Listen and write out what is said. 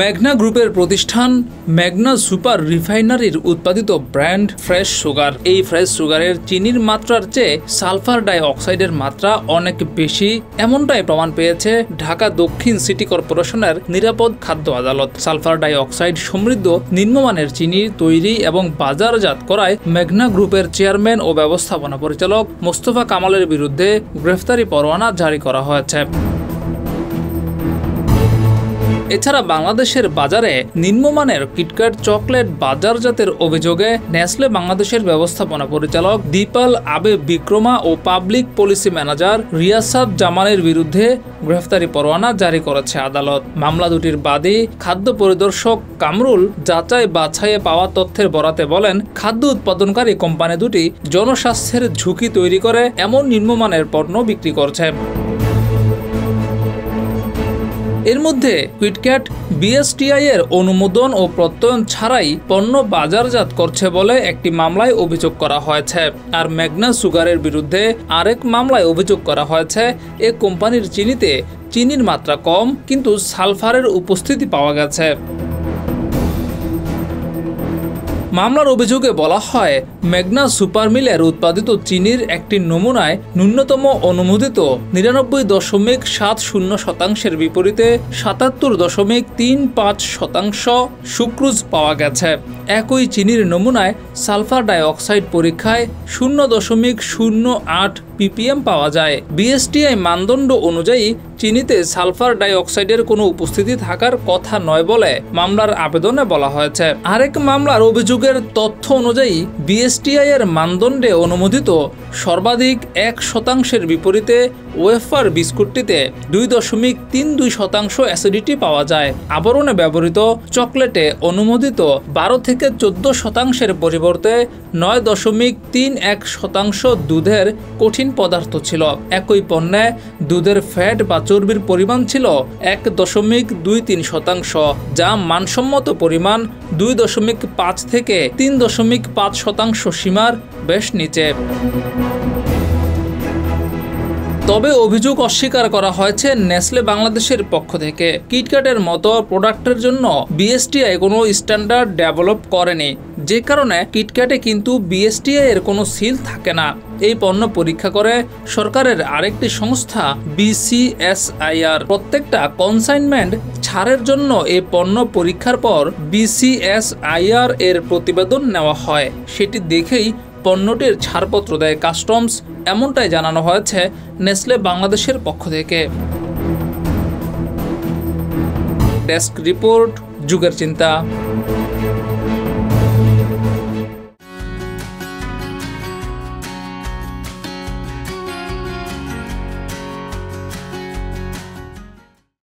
মেঘনা গ্রুপের প্রতিষ্ঠান মেঘনা সুপার রিফাইনারির উৎপাদিত ব্র্যান্ড ফ্রেশ সুগার। এই ফ্রেশ সুগারের চিনির মাত্রার চেয়ে সালফার ডাই অক্সাইডের মাত্রা অনেক বেশি, এমনটাই প্রমাণ পেয়েছে ঢাকা দক্ষিণ সিটি কর্পোরেশনের নিরাপদ খাদ্য আদালত। সালফার ডাই অক্সাইড সমৃদ্ধ নিম্নমানের চিনি তৈরি এবং বাজারজাত করায় মেঘনা গ্রুপের চেয়ারম্যান ও ব্যবস্থাপনা পরিচালক মোস্তফা কামালের বিরুদ্ধে গ্রেফতারি পরোয়ানা জারি করা হয়েছে। এছাড়া বাংলাদেশের বাজারে নিম্নমানের কিটক্যাট চকলেট বাজারজাতের অভিযোগে নেসলে বাংলাদেশের ব্যবস্থাপনা পরিচালক দীপাল আবে বিক্রমা ও পাবলিক পলিসি ম্যানেজার রিয়াসাত জামানের বিরুদ্ধে গ্রেফতারি পরোয়ানা জারি করেছে আদালত। মামলা দুটির বাদী খাদ্য পরিদর্শক কামরুল যাচাই বাছাইয়ে পাওয়া তথ্যের বরাতে বলেন, খাদ্য উৎপাদনকারী কোম্পানি দুটি জনস্বাস্থ্যের ঝুঁকি তৈরি করে এমন নিম্নমানের পণ্য বিক্রি করছে। এর মধ্যে কিটক্যাট বিএসটিআই এর অনুমোদন ও প্রত্যয়ন ছাড়াই পণ্য বাজারজাত করছে বলে একটি মামলায় অভিযোগ করা হয়েছে। আর মেঘনা সুগারের বিরুদ্ধে আরেক মামলায় অভিযোগ করা হয়েছে এ কোম্পানির চিনিতে চিনির মাত্রা কম কিন্তু সালফারের উপস্থিতি পাওয়া গেছে। মামলার অভিযোগে বলা হয়, মেঘনা সুপার মিলের উৎপাদিত চিনির একটি নমুনায় ন্যূনতম অনুমোদিত ৯৯.৭০% বিপরীতে ৭৭.৩৫% সুক্রোজ পাওয়া গেছে। একই চিনির নমুনায় সালফার ডাই অক্সাইড পরীক্ষায় ০.০৮ ppm পাওয়া যায়। বিএসটিআই মানদণ্ড অনুযায়ী চিনিতে সালফার ডাই অক্সাইডের কোনো উপস্থিতি থাকার কথা নয় বলে মামলার আবেদনে বলা হয়েছে। আরেক মামলার অভিযোগের তথ্য অনুযায়ী বিএসটিআই এর মানদণ্ডে অনুমোদিত সর্বাধিক ১% বিপরীতে ওয়েফার বিস্কুটটিতে ২.৩২% অ্যাসিডিটি পাওয়া যায়। আবরণে ব্যবহৃত চকলেটে অনুমোদিত ১২ থেকে ১৪% পরিবর্তে ৯.৩১% দুধের কঠিন পদার্থ ছিল। একই পণ্যে দুধের ফ্যাট বা চর্বির পরিমাণ ছিল ১.২৩%, যা মানসম্মত পরিমাণ ২.৫ থেকে ৩.৫% সীমার বেশ নিচে। তবে অভিযোগ অস্বীকার করা হয়েছে নেসলে বাংলাদেশের পক্ষ থেকে। কিটক্যাটের মতো প্রোডাক্টের জন্য বিএসটিআই কোনো স্ট্যান্ডার্ড ডেভেলপ করেনি, যে কারণে কিটক্যাটে কিন্তু বিএসটিআই এর কোনো সিল থাকে না। এই পণ্য পরীক্ষা করে সরকারের আরেকটি সংস্থা বিসিএসআইআর। প্রত্যেকটা কনসাইনমেন্ট ছাড়ের জন্য এই পণ্য পরীক্ষার পর বিসিএসআইআর এর প্রতিবেদন নেওয়া হয়, সেটি দেখেই পণ্যটির ছাড়পত্র দেয় কাস্টমস, এমনটাই জানানো হয়েছে নেসলে বাংলাদেশের পক্ষ থেকে। ডেস্ক রিপোর্ট, যুগের চিন্তা।